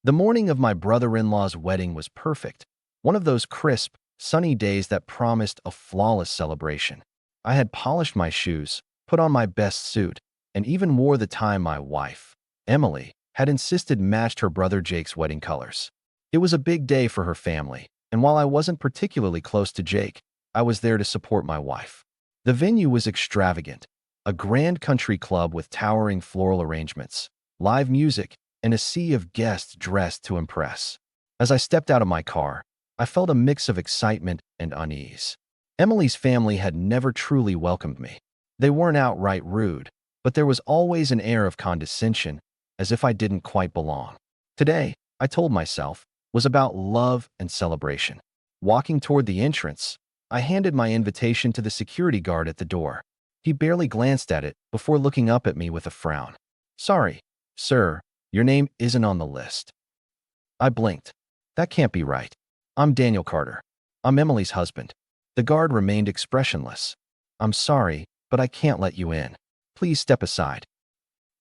The morning of my brother-in-law's wedding was perfect, one of those crisp, sunny days that promised a flawless celebration. I had polished my shoes, put on my best suit, and even wore the tie my wife, Emily, had insisted matched her brother Jake's wedding colors. It was a big day for her family, and while I wasn't particularly close to Jake, I was there to support my wife. The venue was extravagant, a grand country club with towering floral arrangements, live music, and a sea of guests dressed to impress. As I stepped out of my car, I felt a mix of excitement and unease. Emily's family had never truly welcomed me. They weren't outright rude, but there was always an air of condescension, as if I didn't quite belong. Today, I told myself, was about love and celebration. Walking toward the entrance, I handed my invitation to the security guard at the door. He barely glanced at it before looking up at me with a frown. "Sorry, sir, your name isn't on the list." I blinked. That can't be right. I'm Daniel Carter. I'm Emily's husband. The guard remained expressionless. "I'm sorry, but I can't let you in. Please step aside."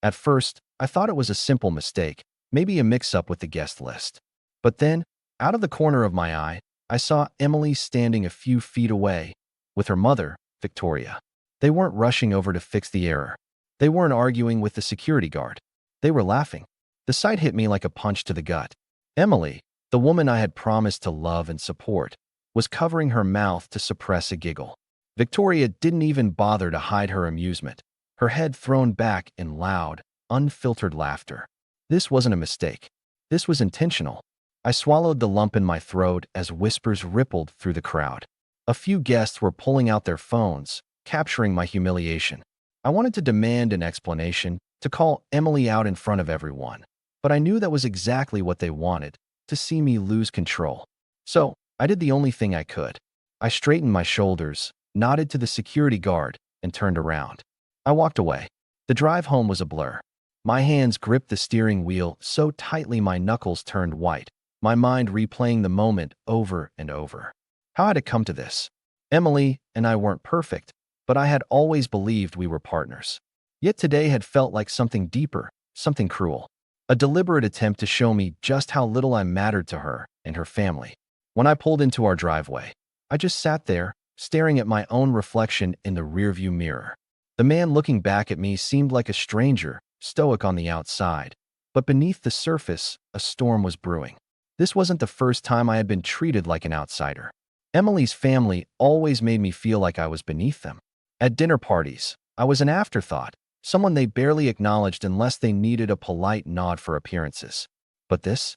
At first, I thought it was a simple mistake, maybe a mix-up with the guest list. But then, out of the corner of my eye, I saw Emily standing a few feet away, with her mother, Victoria. They weren't rushing over to fix the error. They weren't arguing with the security guard. They were laughing. The sight hit me like a punch to the gut. Emily, the woman I had promised to love and support, was covering her mouth to suppress a giggle. Victoria didn't even bother to hide her amusement, her head thrown back in loud, unfiltered laughter. This wasn't a mistake. This was intentional. I swallowed the lump in my throat as whispers rippled through the crowd. A few guests were pulling out their phones, capturing my humiliation. I wanted to demand an explanation, to call Emily out in front of everyone. But I knew that was exactly what they wanted, to see me lose control. So, I did the only thing I could. I straightened my shoulders, nodded to the security guard, and turned around. I walked away. The drive home was a blur. My hands gripped the steering wheel so tightly my knuckles turned white, my mind replaying the moment over and over. How had it come to this? Emily and I weren't perfect, but I had always believed we were partners. Yet today had felt like something deeper, something cruel. A deliberate attempt to show me just how little I mattered to her and her family. When I pulled into our driveway, I just sat there, staring at my own reflection in the rearview mirror. The man looking back at me seemed like a stranger, stoic on the outside. But beneath the surface, a storm was brewing. This wasn't the first time I had been treated like an outsider. Emily's family always made me feel like I was beneath them. At dinner parties, I was an afterthought, someone they barely acknowledged unless they needed a polite nod for appearances. But this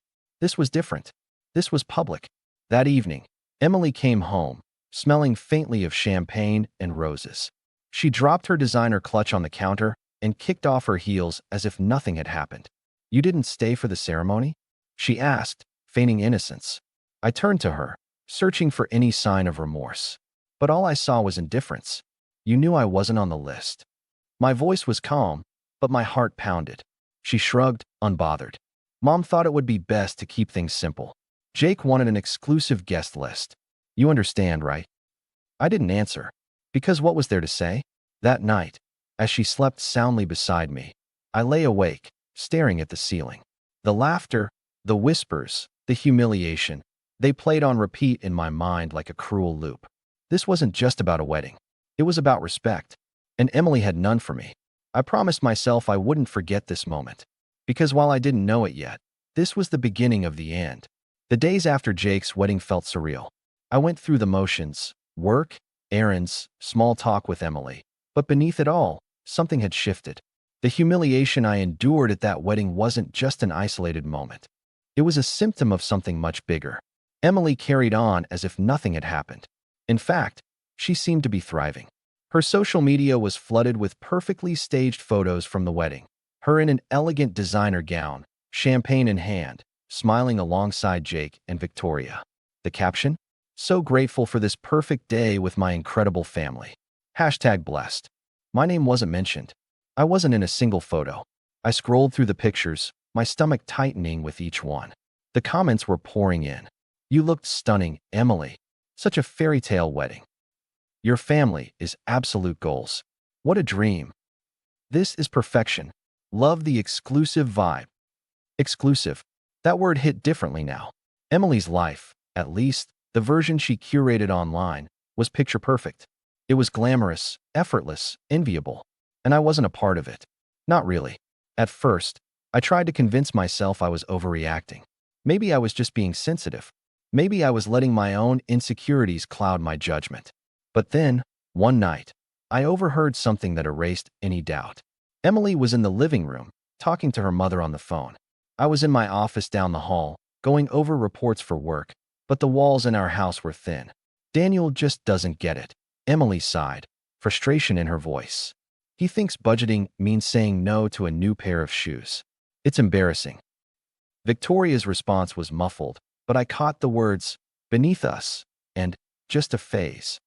was different. This was public. That evening, Emily came home, smelling faintly of champagne and roses. She dropped her designer clutch on the counter and kicked off her heels as if nothing had happened. "You didn't stay for the ceremony?" she asked, feigning innocence. I turned to her, searching for any sign of remorse. But all I saw was indifference. "You knew I wasn't on the list." My voice was calm, but my heart pounded. She shrugged, unbothered. "Mom thought it would be best to keep things simple. Jake wanted an exclusive guest list. You understand, right?" I didn't answer, because what was there to say? That night, as she slept soundly beside me, I lay awake, staring at the ceiling. The laughter, the whispers, the humiliation, they played on repeat in my mind like a cruel loop. This wasn't just about a wedding. It was about respect. And Emily had none for me. I promised myself I wouldn't forget this moment. Because while I didn't know it yet, this was the beginning of the end. The days after Jake's wedding felt surreal. I went through the motions, work, errands, small talk with Emily. But beneath it all, something had shifted. The humiliation I endured at that wedding wasn't just an isolated moment. It was a symptom of something much bigger. Emily carried on as if nothing had happened. In fact, she seemed to be thriving. Her social media was flooded with perfectly staged photos from the wedding. Her in an elegant designer gown, champagne in hand, smiling alongside Jake and Victoria. The caption? "So grateful for this perfect day with my incredible family. #blessed. My name wasn't mentioned. I wasn't in a single photo. I scrolled through the pictures, my stomach tightening with each one. The comments were pouring in. "You looked stunning, Emily. Such a fairy tale wedding. Your family is absolute goals. What a dream. This is perfection. Love the exclusive vibe." Exclusive. That word hit differently now. Emily's life, at least the version she curated online, was picture perfect. It was glamorous, effortless, enviable. And I wasn't a part of it. Not really. At first, I tried to convince myself I was overreacting. Maybe I was just being sensitive. Maybe I was letting my own insecurities cloud my judgment. But then, one night, I overheard something that erased any doubt. Emily was in the living room, talking to her mother on the phone. I was in my office down the hall, going over reports for work, but the walls in our house were thin. Daniel just doesn't get it. Emily sighed, frustration in her voice. He thinks budgeting means saying no to a new pair of shoes. It's embarrassing. Victoria's response was muffled, but I caught the words, beneath us, and just a phase.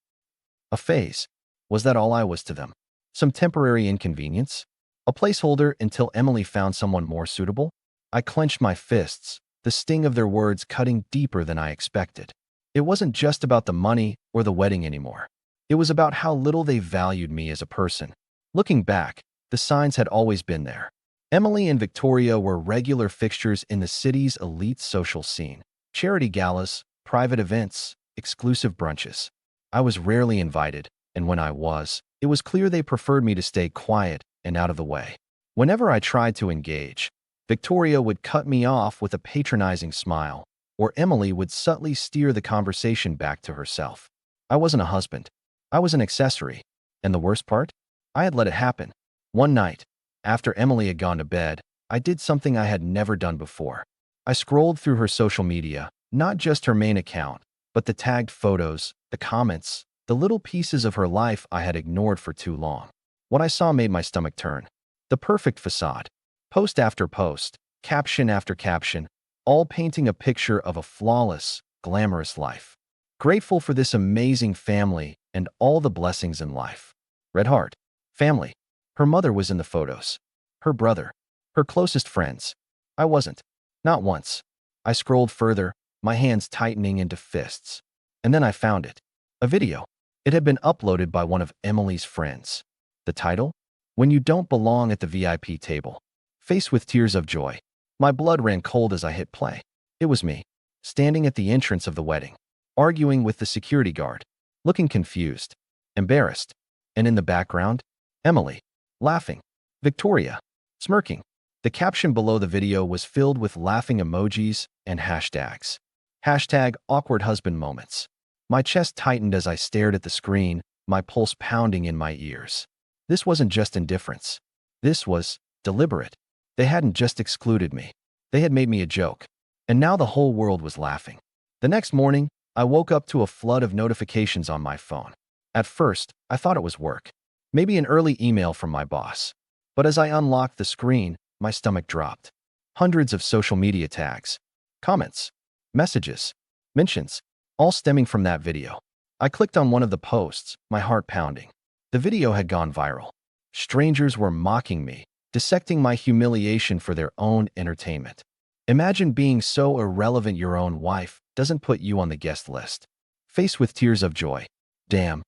A phase. Was that all I was to them? Some temporary inconvenience? A placeholder until Emily found someone more suitable? I clenched my fists, the sting of their words cutting deeper than I expected. It wasn't just about the money or the wedding anymore. It was about how little they valued me as a person. Looking back, the signs had always been there. Emily and Victoria were regular fixtures in the city's elite social scene. Charity galas, private events, exclusive brunches. I was rarely invited, and when I was, it was clear they preferred me to stay quiet and out of the way. Whenever I tried to engage, Victoria would cut me off with a patronizing smile, or Emily would subtly steer the conversation back to herself. I wasn't a husband. I was an accessory. And the worst part? I had let it happen. One night, after Emily had gone to bed, I did something I had never done before. I scrolled through her social media, not just her main account, but the tagged photos, the comments, the little pieces of her life I had ignored for too long. What I saw made my stomach turn. The perfect facade. Post after post, caption after caption, all painting a picture of a flawless, glamorous life. Grateful for this amazing family and all the blessings in life. Red heart. Family. Her mother was in the photos. Her brother. Her closest friends. I wasn't. Not once. I scrolled further, my hands tightening into fists. And then I found it. A video. It had been uploaded by one of Emily's friends. The title? When You Don't Belong at the VIP Table. Faced with tears of joy. My blood ran cold as I hit play. It was me, standing at the entrance of the wedding, arguing with the security guard, looking confused, embarrassed, and in the background, Emily, laughing, Victoria, smirking. The caption below the video was filled with laughing emojis and hashtags. Hashtag awkward husband moments. My chest tightened as I stared at the screen, my pulse pounding in my ears. This wasn't just indifference. This was deliberate. They hadn't just excluded me. They had made me a joke. And now the whole world was laughing. The next morning, I woke up to a flood of notifications on my phone. At first, I thought it was work. Maybe an early email from my boss. But as I unlocked the screen, my stomach dropped. Hundreds of social media tags, comments, messages, mentions, all stemming from that video. I clicked on one of the posts, my heart pounding. The video had gone viral. Strangers were mocking me, dissecting my humiliation for their own entertainment. Imagine being so irrelevant your own wife doesn't put you on the guest list. Faced with tears of joy. Damn.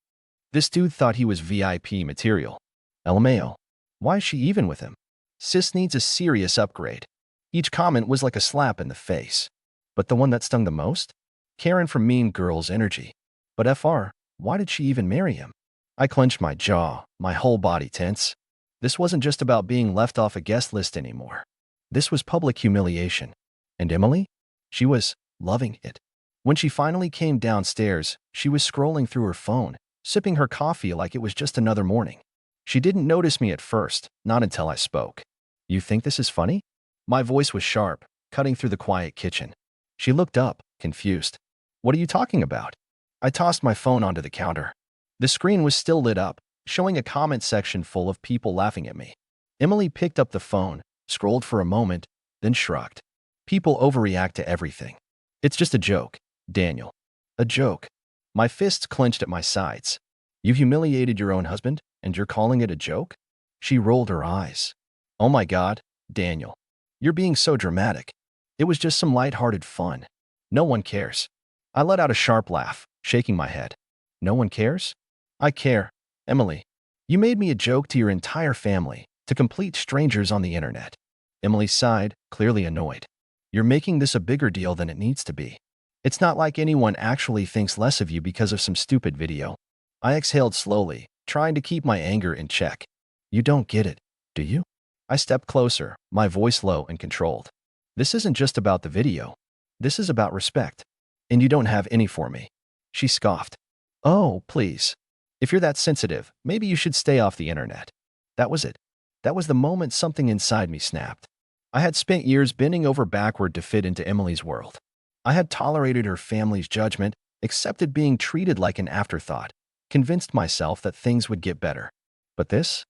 This dude thought he was VIP material. LMAO. Why is she even with him? Sis needs a serious upgrade. Each comment was like a slap in the face. But the one that stung the most? Karen from Mean Girls Energy. But FR, why did she even marry him? I clenched my jaw, my whole body tense. This wasn't just about being left off a guest list anymore. This was public humiliation. And Emily? She was loving it. When she finally came downstairs, she was scrolling through her phone, sipping her coffee like it was just another morning. She didn't notice me at first, not until I spoke. You think this is funny? My voice was sharp, cutting through the quiet kitchen. She looked up, confused. What are you talking about? I tossed my phone onto the counter. The screen was still lit up, showing a comment section full of people laughing at me. Emily picked up the phone, scrolled for a moment, then shrugged. People overreact to everything. It's just a joke, Daniel. A joke. My fists clenched at my sides. You humiliated your own husband, and you're calling it a joke? She rolled her eyes. Oh my God, Daniel. You're being so dramatic. It was just some lighthearted fun. No one cares. I let out a sharp laugh, shaking my head. No one cares? I care. Emily, you made me a joke to your entire family, to complete strangers on the internet. Emily sighed, clearly annoyed. You're making this a bigger deal than it needs to be. It's not like anyone actually thinks less of you because of some stupid video. I exhaled slowly, trying to keep my anger in check. You don't get it, do you? I stepped closer, my voice low and controlled. This isn't just about the video. This is about respect. And you don't have any for me. She scoffed. Oh, please. If you're that sensitive, maybe you should stay off the internet. That was it. That was the moment something inside me snapped. I had spent years bending over backward to fit into Emily's world. I had tolerated her family's judgment, accepted being treated like an afterthought, convinced myself that things would get better. But this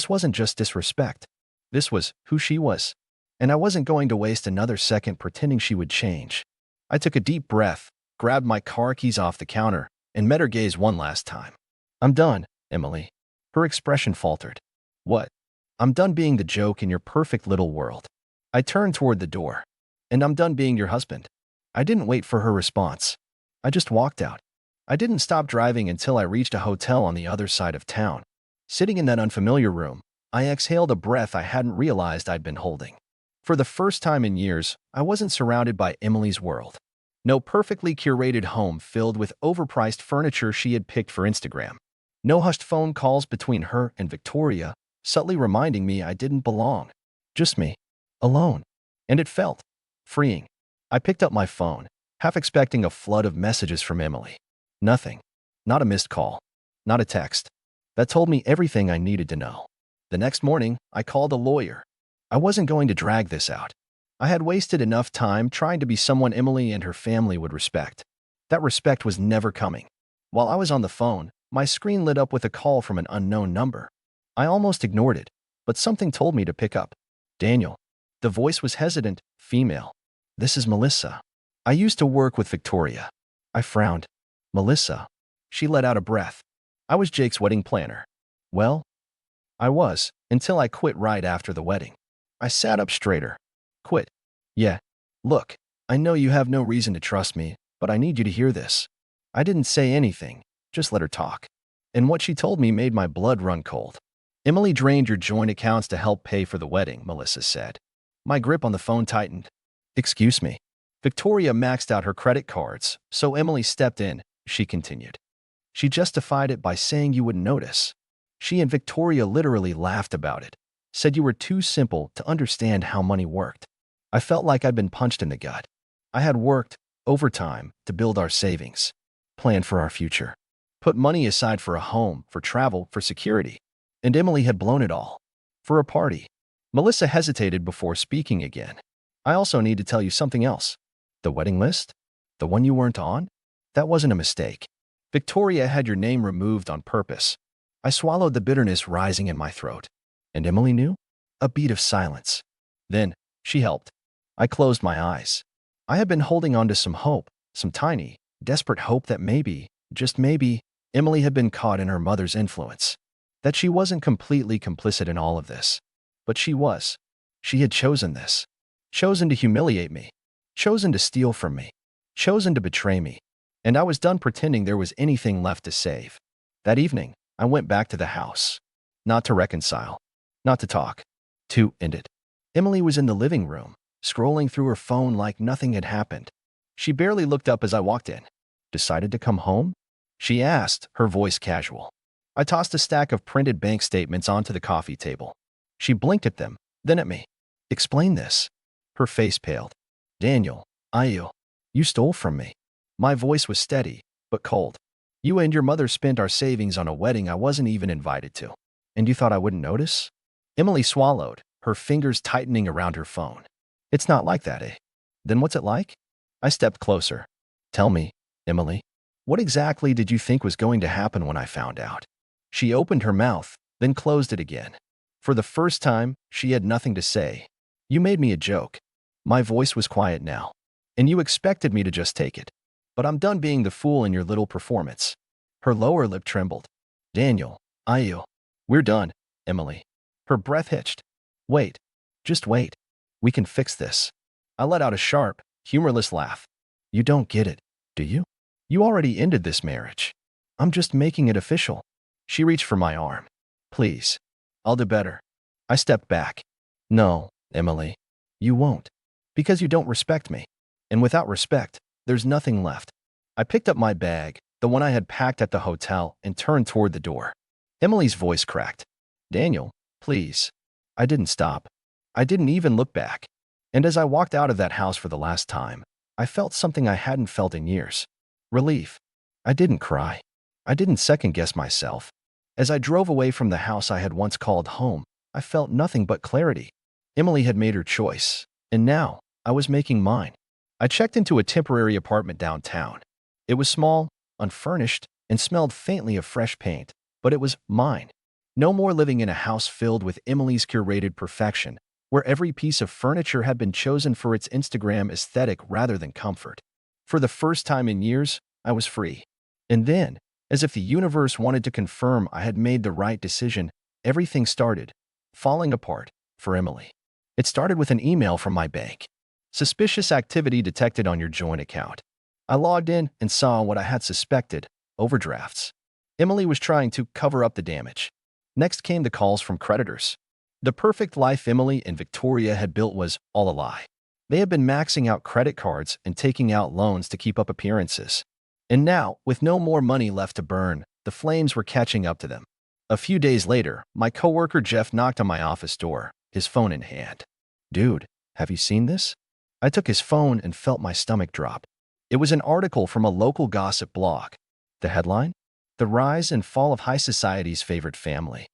wasn't just disrespect. This was who she was. And I wasn't going to waste another second pretending she would change. I took a deep breath, grabbed my car keys off the counter, and met her gaze one last time. I'm done, Emily. Her expression faltered. What? I'm done being the joke in your perfect little world. I turned toward the door. And I'm done being your husband. I didn't wait for her response. I just walked out. I didn't stop driving until I reached a hotel on the other side of town. Sitting in that unfamiliar room, I exhaled a breath I hadn't realized I'd been holding. For the first time in years, I wasn't surrounded by Emily's world. No perfectly curated home filled with overpriced furniture she had picked for Instagram. No hushed phone calls between her and Victoria, subtly reminding me I didn't belong. Just me. Alone. And it felt freeing. I picked up my phone, half expecting a flood of messages from Emily. Nothing. Not a missed call. Not a text. That told me everything I needed to know. The next morning, I called a lawyer. I wasn't going to drag this out. I had wasted enough time trying to be someone Emily and her family would respect. That respect was never coming. While I was on the phone, my screen lit up with a call from an unknown number. I almost ignored it, but something told me to pick up. Daniel. The voice was hesitant, female. This is Melissa. I used to work with Victoria. I frowned. Melissa. She let out a breath. I was Jake's wedding planner. Well, I was, until I quit right after the wedding. I sat up straighter. Quit. Yeah. Look, I know you have no reason to trust me, but I need you to hear this. I didn't say anything, just let her talk. And what she told me made my blood run cold. Emily drained your joint accounts to help pay for the wedding, Melissa said. My grip on the phone tightened. Excuse me. Victoria maxed out her credit cards, so Emily stepped in, she continued. She justified it by saying you wouldn't notice. She and Victoria literally laughed about it, said you were too simple to understand how money worked. I felt like I'd been punched in the gut. I had worked, overtime, to build our savings, plan for our future, put money aside for a home, for travel, for security. And Emily had blown it all. For a party. Melissa hesitated before speaking again. I also need to tell you something else. The wedding list? The one you weren't on? That wasn't a mistake. Victoria had your name removed on purpose. I swallowed the bitterness rising in my throat. And Emily knew? A beat of silence. Then, she helped. I closed my eyes. I had been holding on to some hope, some tiny, desperate hope that maybe, just maybe, Emily had been caught in her mother's influence. That she wasn't completely complicit in all of this. But she was. She had chosen this. Chosen to humiliate me. Chosen to steal from me. Chosen to betray me. And I was done pretending there was anything left to save. That evening, I went back to the house. Not to reconcile. Not to talk. To end it. Emily was in the living room, scrolling through her phone like nothing had happened. She barely looked up as I walked in. Decided to come home? She asked, her voice casual. I tossed a stack of printed bank statements onto the coffee table. She blinked at them, then at me. Explain this. Her face paled. Daniel, you stole from me. My voice was steady, but cold. You and your mother spent our savings on a wedding I wasn't even invited to. And you thought I wouldn't notice? Emily swallowed, her fingers tightening around her phone. It's not like that, eh? Then what's it like? I stepped closer. Tell me, Emily, what exactly did you think was going to happen when I found out? She opened her mouth, then closed it again. For the first time, she had nothing to say. You made me a joke. My voice was quiet now. And you expected me to just take it. But I'm done being the fool in your little performance. Her lower lip trembled. Daniel, we're done, Emily. Her breath hitched. Wait. Just wait. We can fix this. I let out a sharp, humorless laugh. You don't get it, do you? You already ended this marriage. I'm just making it official. She reached for my arm. Please. I'll do better. I stepped back. No, Emily. You won't. Because you don't respect me. And without respect, there's nothing left. I picked up my bag, the one I had packed at the hotel, and turned toward the door. Emily's voice cracked. Daniel, please. I didn't stop. I didn't even look back. And as I walked out of that house for the last time, I felt something I hadn't felt in years. Relief. I didn't cry. I didn't second-guess myself. As I drove away from the house I had once called home, I felt nothing but clarity. Emily had made her choice, and now I was making mine. I checked into a temporary apartment downtown. It was small, unfurnished, and smelled faintly of fresh paint, but it was mine. No more living in a house filled with Emily's curated perfection, where every piece of furniture had been chosen for its Instagram aesthetic rather than comfort. For the first time in years, I was free. And then, as if the universe wanted to confirm I had made the right decision, everything started falling apart for Emily. It started with an email from my bank. Suspicious activity detected on your joint account. I logged in and saw what I had suspected, overdrafts. Emily was trying to cover up the damage. Next came the calls from creditors. The perfect life Emily and Victoria had built was all a lie. They had been maxing out credit cards and taking out loans to keep up appearances. And now, with no more money left to burn, the flames were catching up to them. A few days later, my coworker Jeff knocked on my office door, his phone in hand. Dude, have you seen this? I took his phone and felt my stomach drop. It was an article from a local gossip blog. The headline? The Rise and Fall of High Society's Favorite Family.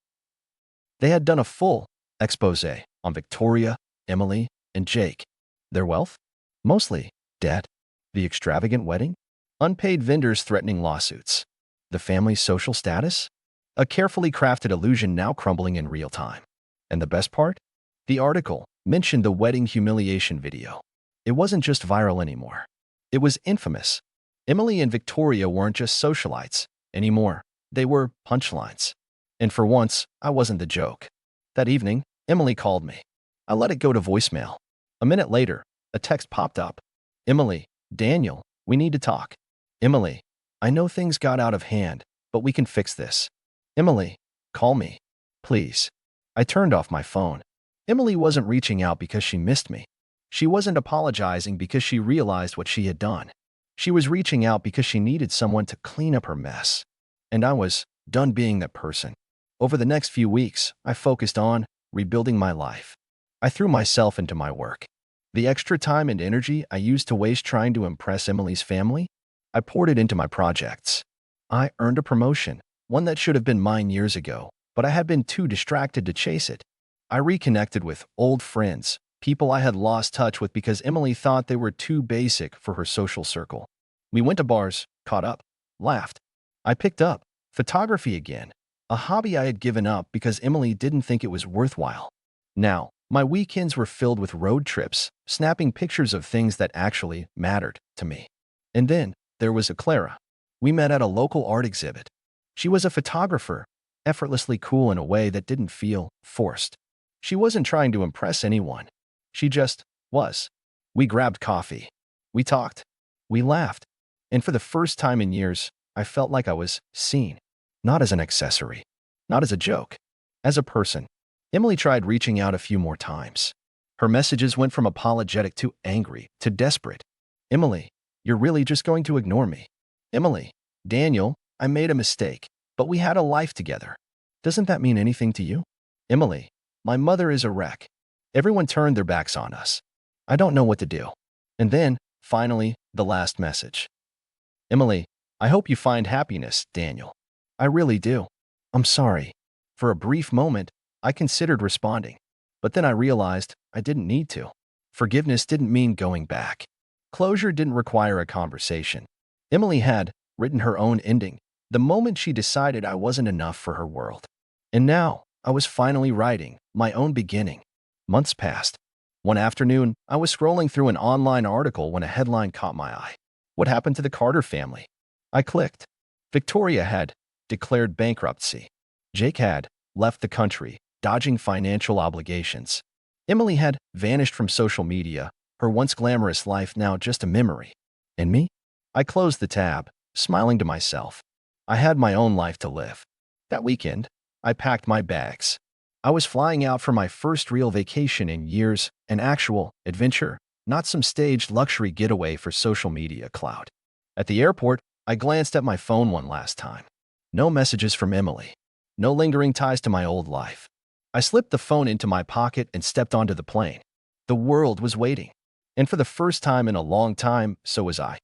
They had done a full expose on Victoria, Emily, and Jake. Their wealth? Mostly debt. The extravagant wedding? Unpaid vendors threatening lawsuits. The family's social status? A carefully crafted illusion now crumbling in real time. And the best part? The article mentioned the wedding humiliation video. It wasn't just viral anymore. It was infamous. Emily and Victoria weren't just socialites anymore. They were punchlines. And for once, I wasn't the joke. That evening, Emily called me. I let it go to voicemail. A minute later, a text popped up. Emily, Daniel, we need to talk. Emily, I know things got out of hand, but we can fix this. Emily, call me. Please. I turned off my phone. Emily wasn't reaching out because she missed me. She wasn't apologizing because she realized what she had done. She was reaching out because she needed someone to clean up her mess. And I was done being that person. Over the next few weeks, I focused on rebuilding my life. I threw myself into my work. The extra time and energy I used to waste trying to impress Emily's family, I poured it into my projects. I earned a promotion, one that should have been mine years ago, but I had been too distracted to chase it. I reconnected with old friends, people I had lost touch with because Emily thought they were too basic for her social circle. We went to bars, caught up, laughed. I picked up photography again, a hobby I had given up because Emily didn't think it was worthwhile. Now, my weekends were filled with road trips, snapping pictures of things that actually mattered to me. And then there was Clara. We met at a local art exhibit. She was a photographer, effortlessly cool in a way that didn't feel forced. She wasn't trying to impress anyone. She just was. We grabbed coffee. We talked. We laughed. And for the first time in years, I felt like I was seen. Not as an accessory. Not as a joke. As a person. Emily tried reaching out a few more times. Her messages went from apologetic to angry to desperate. Emily, you're really just going to ignore me. Emily, Daniel, I made a mistake, but we had a life together. Doesn't that mean anything to you? Emily, my mother is a wreck. Everyone turned their backs on us. I don't know what to do. And then, finally, the last message. Emily, I hope you find happiness, Daniel. I really do. I'm sorry. For a brief moment, I considered responding, but then I realized I didn't need to. Forgiveness didn't mean going back. Closure didn't require a conversation. Emily had written her own ending the moment she decided I wasn't enough for her world. And now, I was finally writing my own beginning. Months passed. One afternoon, I was scrolling through an online article when a headline caught my eye. What happened to the Carter family? I clicked. Victoria had declared bankruptcy. Jake had left the country, dodging financial obligations. Emily had vanished from social media, her once glamorous life now just a memory. And me? I closed the tab, smiling to myself. I had my own life to live. That weekend, I packed my bags. I was flying out for my first real vacation in years, an actual adventure. not some staged luxury getaway for social media clout. At the airport, I glanced at my phone one last time. No messages from Emily. No lingering ties to my old life. I slipped the phone into my pocket and stepped onto the plane. The world was waiting. And for the first time in a long time, so was I.